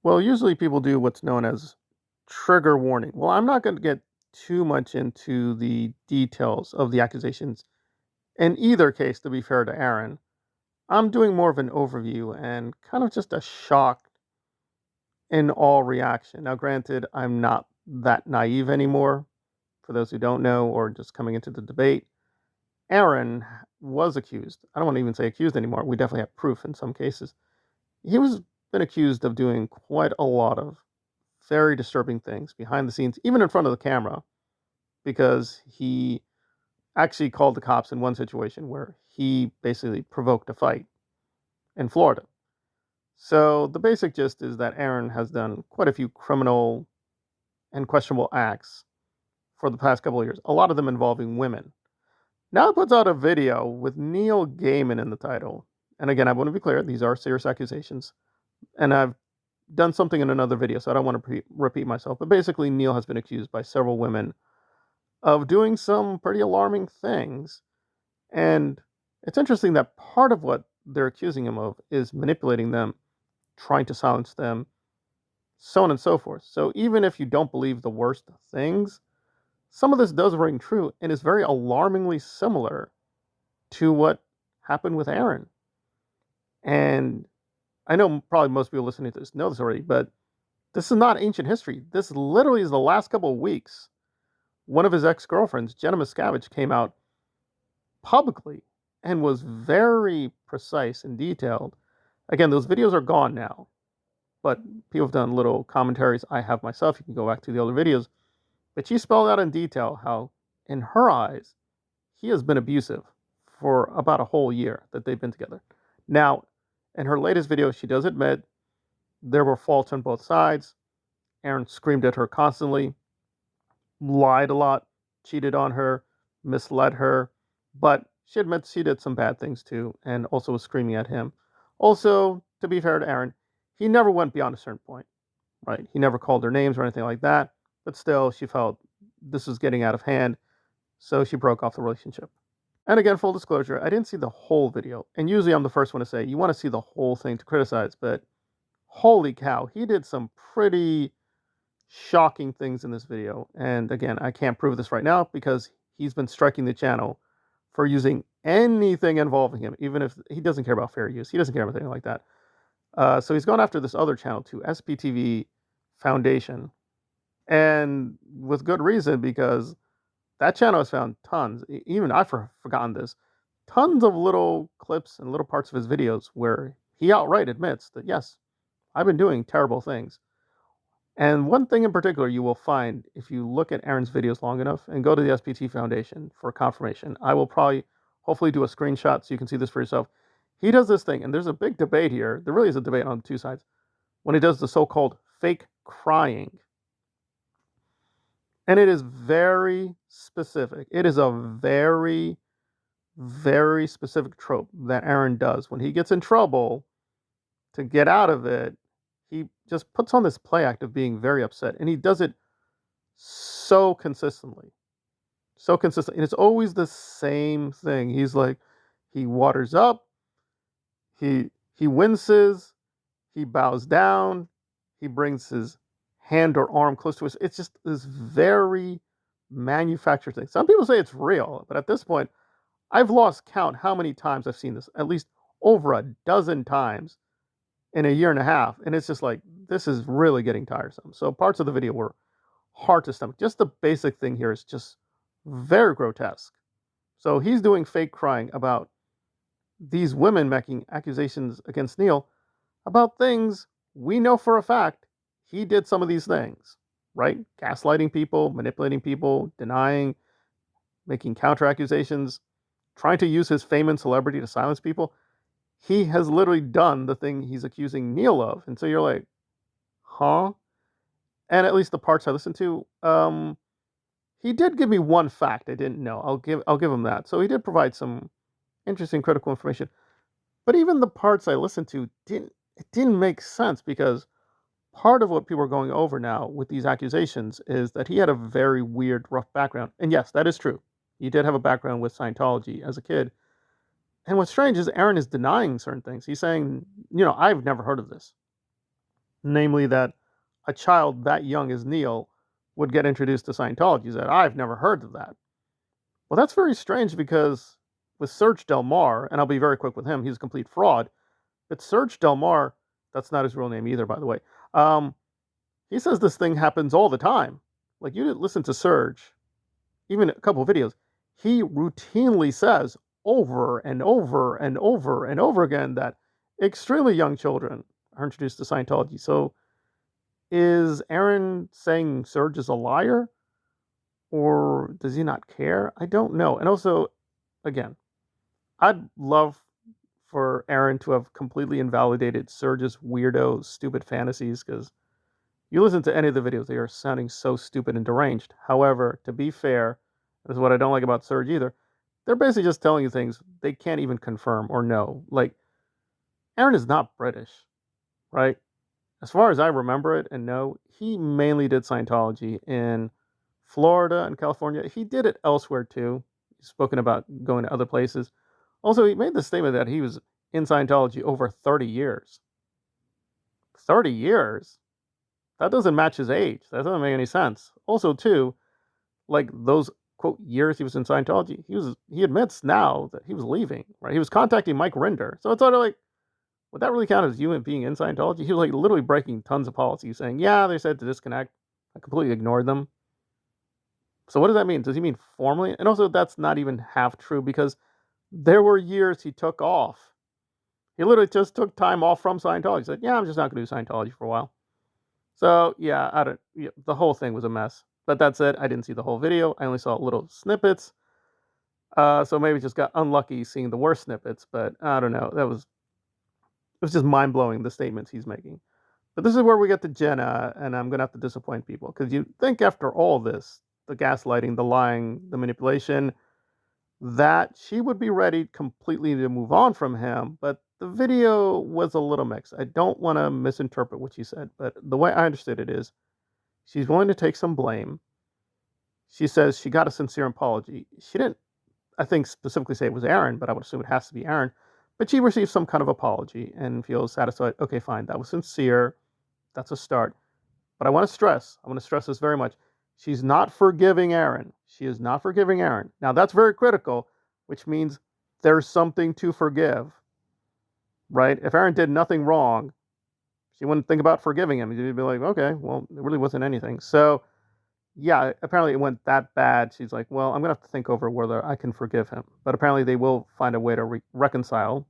Well, usually people do what's known as trigger warning. Well, I'm not going to get too much into the details of the accusations. In either case, to be fair to Aaron, I'm doing more of an overview and kind of just a shock in all reaction. Now, granted, I'm not that naive anymore. For those who don't know or just coming into the debate, Aaron was accused. I don't want to even say accused anymore. We definitely have proof in some cases. He was been accused of doing quite a lot of very disturbing things behind the scenes, even in front of the camera, because he actually called the cops in one situation where he basically provoked a fight in Florida. So the basic gist is that Aaron has done quite a few criminal and questionable acts for the past couple of years, a lot of them involving women. Now it puts out a video with Neil Gaiman in the title. And again, I want to be clear, these are serious accusations. And I've done something in another video, so I don't want to repeat myself. But basically, Neil has been accused by several women of doing some pretty alarming things. And it's interesting that part of what they're accusing him of is manipulating them, trying to silence them, so on and so forth. So even if you don't believe the worst things, some of this does ring true and is very alarmingly similar to what happened with Aaron. And I know probably most people listening to this know this already, but this is not ancient history. This literally is the last couple of weeks. One of his ex-girlfriends, Jenna Miscavige, came out publicly and was very precise and detailed. Again, those videos are gone now, but people have done little commentaries. I have myself. You can go back to the other videos. But she spelled out in detail how, in her eyes, he has been abusive for about a whole year that they've been together. Now, in her latest video, she does admit there were faults on both sides. Aaron screamed at her constantly, lied a lot, cheated on her, misled her, but she admits she did some bad things too, and also was screaming at him. Also, to be fair to Aaron, he never went beyond a certain point, right? He never called her names or anything like that, but still, she felt this was getting out of hand, so she broke off the relationship. And again, full disclosure, I didn't see the whole video, and usually I'm the first one to say you want to see the whole thing to criticize, but holy cow, he did some pretty shocking things in this video. And again, I can't prove this right now because he's been striking the channel for using anything involving him, even if he doesn't care about fair use. He doesn't care about anything like that. So he's gone after this other channel too, SPTV Foundation. And with good reason, because that channel has found tons, even I've forgotten this, tons of little clips and little parts of his videos where he outright admits that, yes, I've been doing terrible things. And one thing in particular you will find if you look at Aaron's videos long enough and go to the SPT Foundation for confirmation. I will probably, hopefully, do a screenshot so you can see this for yourself. He does this thing, and there's a big debate here. There really is a debate on two sides. When he does the so-called fake crying. And it is very specific. It is a very, very specific trope that Aaron does. When he gets in trouble, to get out of it, he just puts on this play act of being very upset. And he does it so consistently. So consistent. And it's always the same thing. He's like, he waters up, he winces, he bows down, he brings his hand or arm close to us. It's just this very manufactured thing. Some people say it's real, but at this point, I've lost count how many times I've seen this, at least over a dozen times in a year and a half. And it's just like, this is really getting tiresome. So parts of the video were hard to stomach. Just the basic thing here is just very grotesque. So he's doing fake crying about these women making accusations against Neil about things we know for a fact he did some of these things, right? Gaslighting people, manipulating people, denying, making counter accusations, trying to use his fame and celebrity to silence people. He has literally done the thing he's accusing Neil of. And so you're like, huh? And at least the parts I listened to, he did give me one fact I didn't know. I'll give him that. So he did provide some interesting critical information. But even the parts I listened to didn't make sense, because part of what people are going over now with these accusations is that he had a very weird, rough background. And yes, that is true. He did have a background with Scientology as a kid. And what's strange is Aaron is denying certain things. He's saying, I've never heard of this. namely that a child that young as Neil would get introduced to Scientology. He said, I've never heard of that. Well, that's very strange because with Serge Del Mar, and I'll be very quick with him, he's a complete fraud. But Serge Del Mar, that's not his real name either, by the way. Um, he says this thing happens all the time. Like, you didn't listen to Serge, even a couple of videos. He routinely says over and over and over and over again that extremely young children are introduced to Scientology. So is Aaron saying Serge is a liar? Or does he not care? I don't know. And also, again, I'd love for Aaron to have completely invalidated Serge's weirdo, stupid fantasies because you listen to any of the videos, they are sounding so stupid and deranged. However, to be fair, this is what I don't like about Serge either. They're basically just telling you things they can't even confirm or know. Like, Aaron is not British, right? As far as I remember it and know, he mainly did Scientology in Florida and California. He did it elsewhere too. He's spoken about going to other places. Also, he made the statement that he was in Scientology over 30 years. 30 years? That doesn't match his age. That doesn't make any sense. Also, too, like those quote years he was in Scientology, he admits now that he was leaving, right? He was contacting Mike Rinder. So it's sort of like, would that really count as you being in Scientology? He was like literally breaking tons of policies, saying, yeah, they said to disconnect. I completely ignored them. So what does that mean? Does he mean formally? And also, that's not even half true because there were years he took off. He literally just took time off from Scientology. He said, yeah, I'm just not going to do Scientology for a while. So yeah, the whole thing was a mess. But that's it. I didn't see the whole video. I only saw little snippets. So maybe just got unlucky seeing the worst snippets. But I don't know. It was just mind blowing the statements he's making. But this is where we get to Jenna, and I'm gonna have to disappoint people because you think after all this, the gaslighting, the lying, the manipulation, that she would be ready completely to move on from him. But the video was a little mixed. I don't want to misinterpret what she said, but the way I understood it is she's willing to take some blame. She says she got a sincere apology. She didn't, I think, specifically say it was Aaron, but I would assume it has to be Aaron. But she received some kind of apology and feels satisfied. Okay, fine, that was sincere. That's a start. But I want to stress this very much. She's not forgiving Aaron. She is not forgiving Aaron. Now, that's very critical, which means there's something to forgive, right? If Aaron did nothing wrong, she wouldn't think about forgiving him. She'd be like, okay, well, it really wasn't anything. So, yeah, apparently it went that bad. She's like, well, I'm going to have to think over whether I can forgive him. But apparently they will find a way to reconcile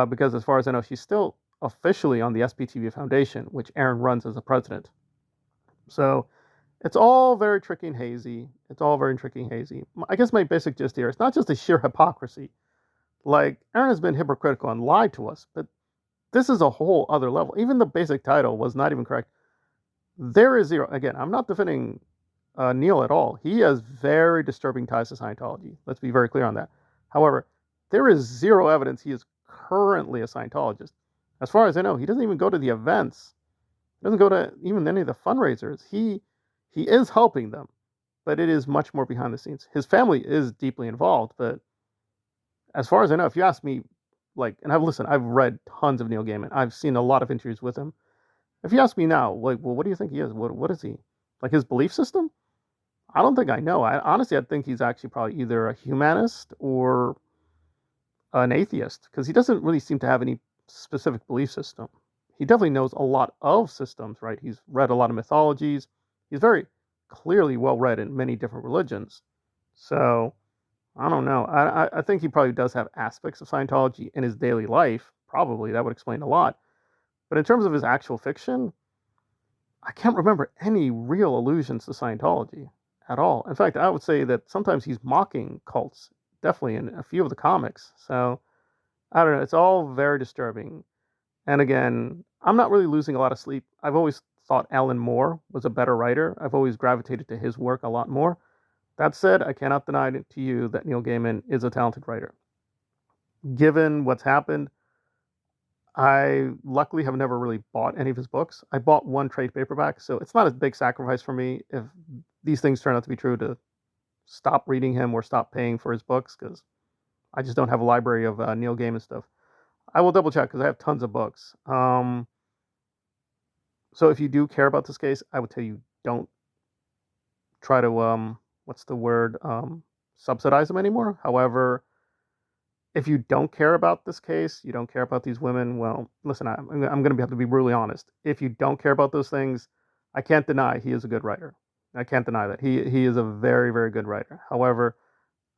because, as far as I know, she's still officially on the SPTV Foundation, which Aaron runs as a president. So, it's all very tricky and hazy. It's all very tricky and hazy. I guess my basic gist here is not just the sheer hypocrisy. Like, Aaron has been hypocritical and lied to us, but this is a whole other level. Even the basic title was not even correct. There is zero. Again, I'm not defending Neil at all. He has very disturbing ties to Scientology. Let's be very clear on that. However, there is zero evidence he is currently a Scientologist. As far as I know, he doesn't even go to the events. He doesn't go to even any of the fundraisers. He is helping them, but it is much more behind the scenes. His family is deeply involved, but as far as I know, if you ask me, like, and I've read tons of Neil Gaiman. I've seen a lot of interviews with him. If you ask me now, like, well, what do you think he is? What is he? Like his belief system? I don't think I know. I think he's actually probably either a humanist or an atheist because he doesn't really seem to have any specific belief system. He definitely knows a lot of systems, right? He's read a lot of mythologies. He's very clearly well read in many different religions. So I don't know. I think he probably does have aspects of Scientology in his daily life. Probably that would explain a lot. But in terms of his actual fiction, I can't remember any real allusions to Scientology at all. In fact, I would say that sometimes he's mocking cults, definitely in a few of the comics. So I don't know. It's all very disturbing. And again, I'm not really losing a lot of sleep. I've always thought Alan Moore was a better writer. I've always gravitated to his work a lot more. That said, I cannot deny to you that Neil Gaiman is a talented writer. Given what's happened, I luckily have never really bought any of his books. I bought one trade paperback, so it's not a big sacrifice for me if these things turn out to be true to stop reading him or stop paying for his books because I just don't have a library of Neil Gaiman stuff. I will double check because I have tons of books. So if you do care about this case, I would tell you don't try to what's the word subsidize them anymore. However, if you don't care about this case, you don't care about these women. Well, listen, I'm going to have to be brutally honest. If you don't care about those things, I can't deny he is a good writer. I can't deny that he is a very very good writer. However,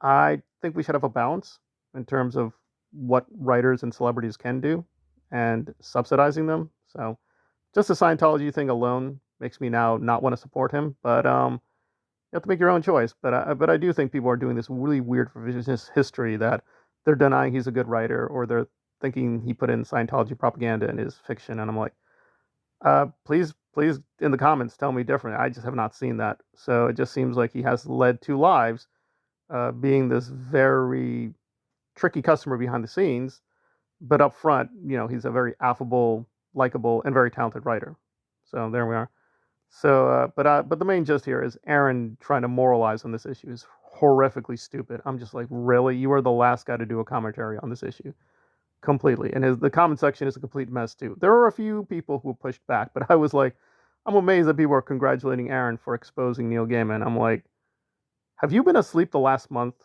I think we should have a balance in terms of what writers and celebrities can do and subsidizing them. So just the Scientology thing alone makes me now not want to support him. But you have to make your own choice. But I do think people are doing this really weird revisionist history that they're denying he's a good writer or they're thinking he put in Scientology propaganda in his fiction. And I'm like, please in the comments tell me different. I just have not seen that. So it just seems like he has led two lives, being this very tricky customer behind the scenes, but up front, he's a very affable, likable, and very talented writer. So there we are. So, but the main gist here is Aaron trying to moralize on this issue is horrifically stupid. I'm just like, really? You are the last guy to do a commentary on this issue completely, and the comment section is a complete mess too. There are a few people who pushed back, but I was like, I'm amazed that people are congratulating Aaron for exposing Neil Gaiman. I'm like, have you been asleep the last month?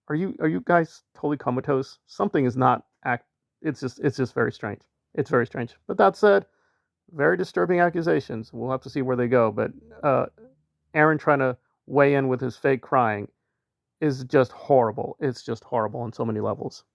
Are you guys totally comatose? Something is not act. It's just very strange. It's very strange. But that said, very disturbing accusations. We'll have to see where they go. But uh, Aaron trying to weigh in with his fake crying is just horrible. It's just horrible on so many levels.